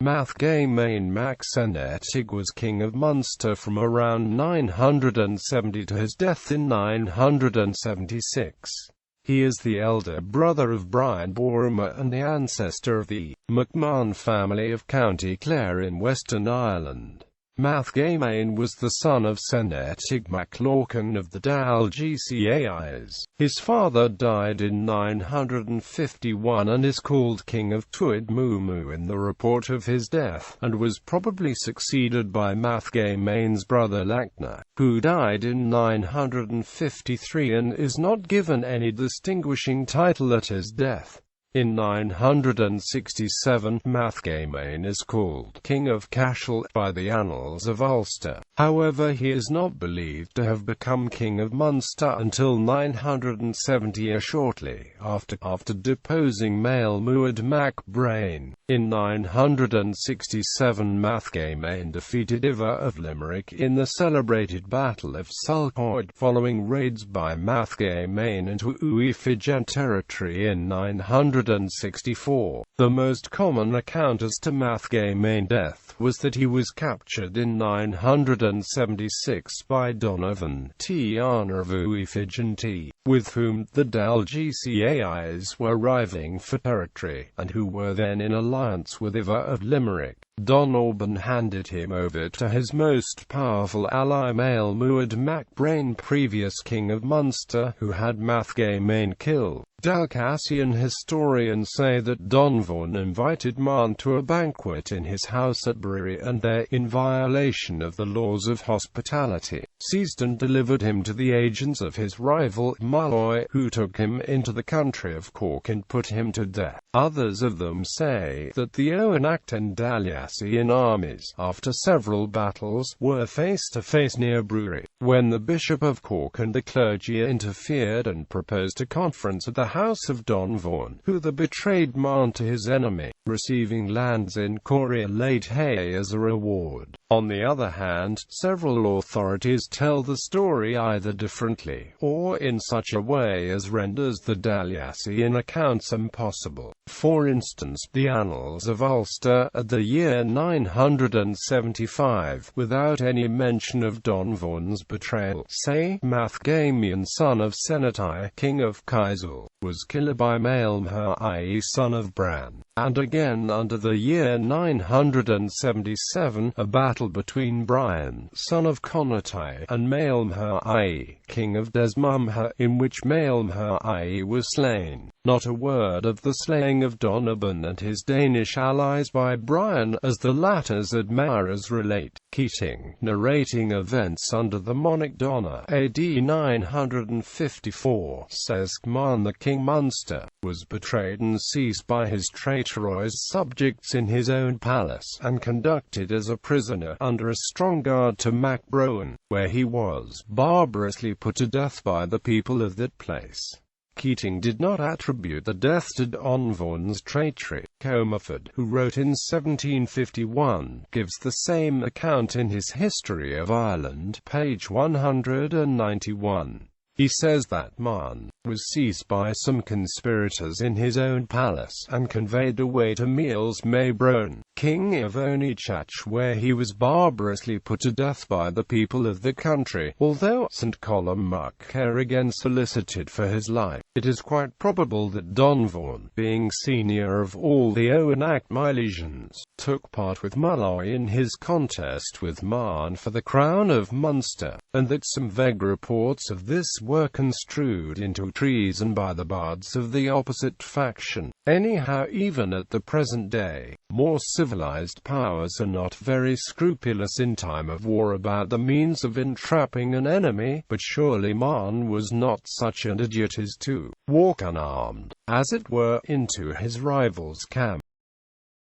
Mathgamain Mac Cennétig was king of Munster from around 970 to his death in 976. He is the elder brother of Brian Bóruma and the ancestor of the McMahon family of County Clare in Western Ireland. Mathgamain was the son of Cennétig mac Lorcáin of the gCais. His father died in 951 and is called King of Tuadmumu in the report of his death, and was probably succeeded by Mathgamain's brother Lachtna, who died in 953 and is not given any distinguishing title at his death. In 967, Mathgamain is called King of Cashel by the Annals of Ulster. However, he is not believed to have become King of Munster until 970, shortly after deposing Mael Muad mac Brian. In 967, Mathgamain defeated Iva of Limerick in the celebrated Battle of Lorcáin, following raids by Mathgamain into Fijian territory in 964. The most common account as to Mathgamain's death was that he was captured in 976 by Donovan Tiana of Fijian, with whom the gCais were rivaling for territory, and who were then in alliance with Iva of Limerick. Donovan handed him over to his most powerful ally Mael Muad mac Brian, previous king of Munster, who had Mathgamain killed. Dalcassian historians say that Donovan invited Man to a banquet in his house at Bury, and there, in violation of the laws of hospitality, seized and delivered him to the agents of his rival Malloy, who took him into the country of Cork and put him to death. Others of them say that the Owenacht and Dalcassian armies, after several battles, were face to face near Bury, when the Bishop of Cork and the clergy interfered and proposed a conference at the house of Donovan, who betrayed Man to his enemy, receiving lands in Corea Lachtna as a reward. On the other hand, several authorities tell the story either differently, or in such a way as renders the Dalcassian accounts impossible. For instance, the Annals of Ulster, at the year 975, without any mention of Donovan's betrayal, say, Mathgamain son of Cennétig, king of gCais, was killed by Mael Muad son of Bran. And again under the year 977, a battle between Brian, son of Cennétig, and Mael Muad, king of Tuadmumu, in which Mael Muad was slain. Not a word of the slaying of Donovan and his Danish allies by Brian, as the latter's admirers relate. Keating, narrating events under the monarch Donna, AD 954, says Man the King Munster was betrayed and seized by his traitorous subjects in his own palace, and conducted as a prisoner under a strong guard to Mac Brian, where he was barbarously put to death by the people of that place. Keating did not attribute the death to Donovan's treachery. Comerford, who wrote in 1751, gives the same account in his History of Ireland, page 191. He says that Man was seized by some conspirators in his own palace, and conveyed away to Miles Mac Brian, king of Onichach, where he was barbarously put to death by the people of the country. Although St. Colum Mac Care again solicited for his life, it is quite probable that Donovan, being senior of all the Owenacht Milesians, took part with Malloy in his contest with Man for the crown of Munster, and that some vague reports of this were construed into treason by the bards of the opposite faction. Anyhow, even at the present day, more civilized powers are not very scrupulous in time of war about the means of entrapping an enemy, but surely Man was not such an idiot as to walk unarmed, as it were, into his rival's camp.